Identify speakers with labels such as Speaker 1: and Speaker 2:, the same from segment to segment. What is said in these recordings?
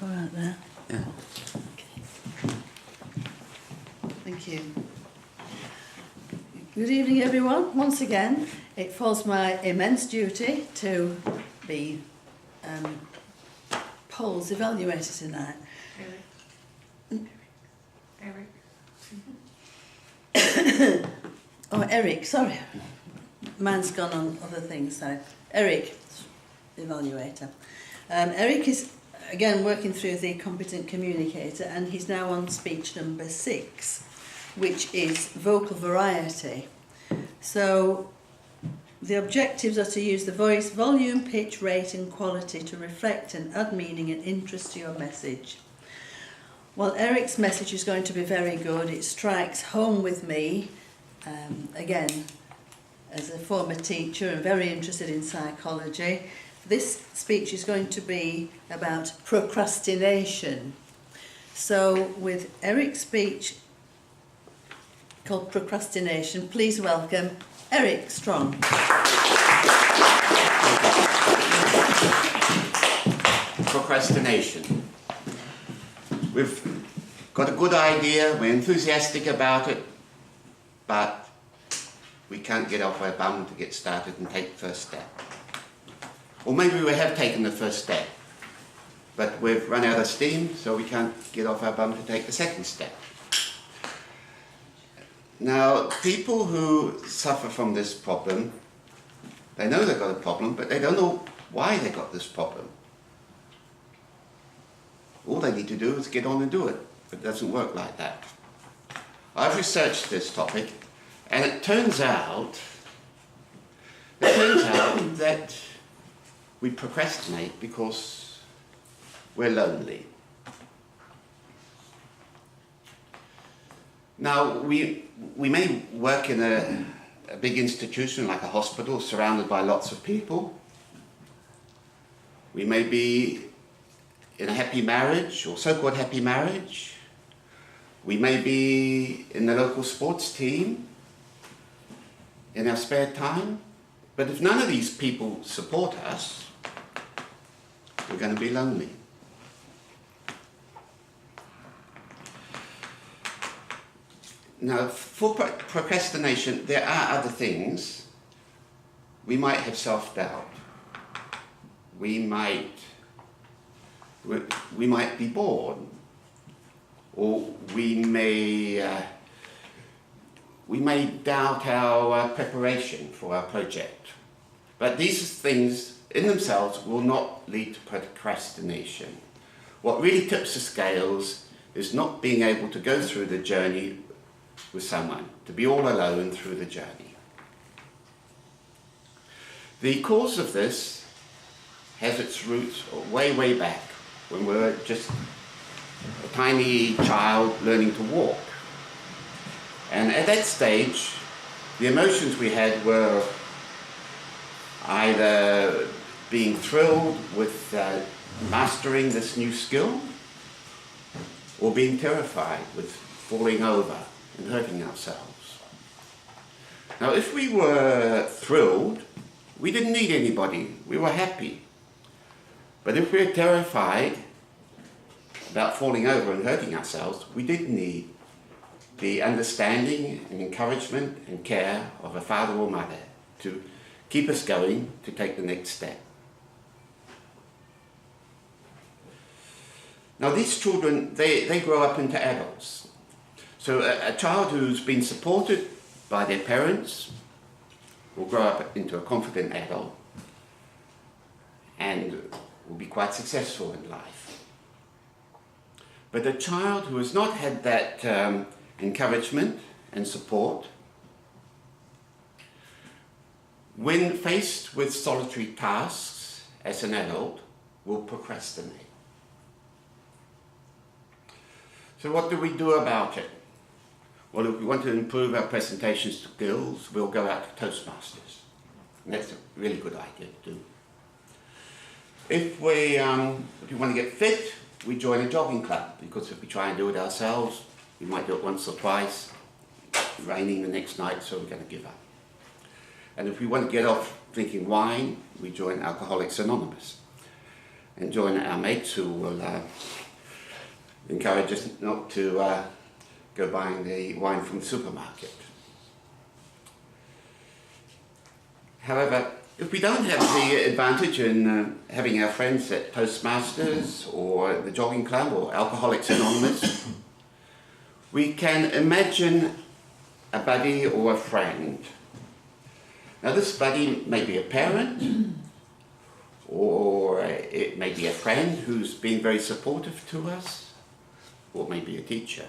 Speaker 1: All right there.
Speaker 2: Yeah.
Speaker 1: Okay. Thank you. Good evening, everyone. Once again, it falls my immense duty to be Paul's evaluator tonight.
Speaker 3: Eric.
Speaker 1: Oh, Eric, sorry. Mine's gone on other things, sorry. Eric, the evaluator. Eric is, again, working through the competent communicator, and he's now on speech number 6, which is vocal variety. So the objectives are to use the voice volume, pitch, rate and quality to reflect and add meaning and interest to your message. Well, Eric's message is going to be very good. It strikes home with me, again, as a former teacher and very interested in psychology. This speech is going to be about procrastination. So with Eric's speech called Procrastination, please welcome Eric Strong.
Speaker 2: Procrastination. We've got a good idea, we're enthusiastic about it, but we can't get off our bum to get started and take the first step. Or maybe we have taken the first step, but we've run out of steam, so we can't get off our bum to take the second step. Now, people who suffer from this problem, they know they've got a problem, but they don't know why they got this problem. All they need to do is get on and do it, but it doesn't work like that. I've researched this topic, and it turns out that we procrastinate because we're lonely. Now, we may work in a big institution like a hospital surrounded by lots of people. We may be in a happy marriage or so-called happy marriage. We may be in the local sports team in our spare time. But if none of these people support us, we're going to be lonely. Now, for procrastination, there are other things. We might have self-doubt. We might be bored, or we may doubt our preparation for our project. But these things in themselves will not lead to procrastination. What really tips the scales is not being able to go through the journey with someone, to be all alone through the journey. The cause of this has its roots way, way back, when we were just a tiny child learning to walk. And at that stage, the emotions we had were either being thrilled with mastering this new skill, or being terrified with falling over and hurting ourselves. Now, if we were thrilled, we didn't need anybody, we were happy. But if we were terrified about falling over and hurting ourselves, we did need the understanding and encouragement and care of a father or mother to keep us going to take the next step. Now, these children, they grow up into adults. So a child who's been supported by their parents will grow up into a confident adult and will be quite successful in life. But a child who has not had that encouragement and support, when faced with solitary tasks as an adult, will procrastinate. So what do we do about it? Well, if we want to improve our presentation skills, we'll go out to Toastmasters. And that's a really good idea to do. If we want to get fit, we join a jogging club, because if we try and do it ourselves, we might do it once or twice, raining the next night, so we're going to give up. And if we want to get off drinking wine, we join Alcoholics Anonymous. and join our mates who will encourage us not to go buying the wine from the supermarket. However, if we don't have the advantage in having our friends at Toastmasters or the jogging club or Alcoholics Anonymous, we can imagine a buddy or a friend. Now this buddy may be a parent, or it may be a friend who's been very supportive to us, or maybe a teacher.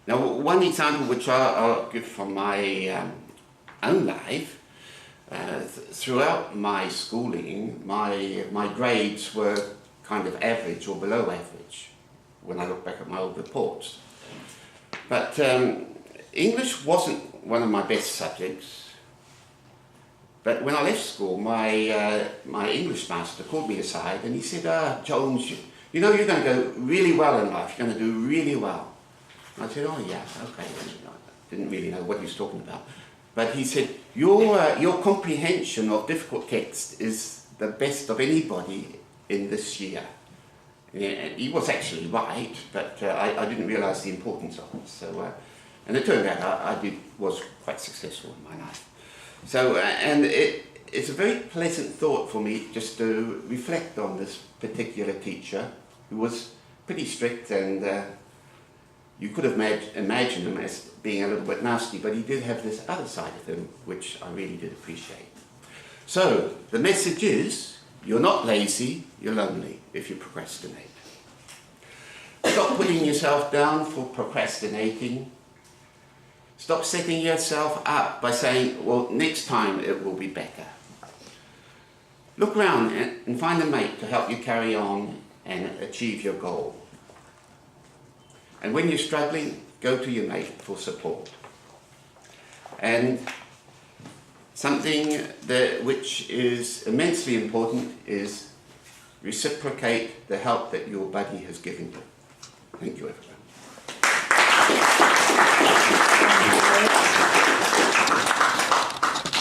Speaker 2: Now one example which I'll give from my own life, throughout my schooling, my grades were kind of average or below average when I look back at my old reports. But English wasn't one of my best subjects. But when I left school, my English master called me aside and he said, Jones, you know you're going to go really well in life, you're going to do really well. And I said, oh yeah, okay. I didn't really know what he was talking about. But he said, your comprehension of difficult text is the best of anybody in this year. Yeah, he was actually right, but I didn't realise the importance of it. So, and it turned out I was quite successful in my life. So, and it's a very pleasant thought for me just to reflect on this particular teacher who was pretty strict, and you could have imagined him as being a little bit nasty, but he did have this other side of him which I really did appreciate. So the message is, you're not lazy, you're lonely if you procrastinate. Stop putting yourself down for procrastinating. Stop setting yourself up by saying, well, next time it will be better. Look around and find a mate to help you carry on and achieve your goal. And when you're struggling, go to your mate for support. And something which is immensely important is reciprocate the help that your buddy has given you. Thank you, everyone.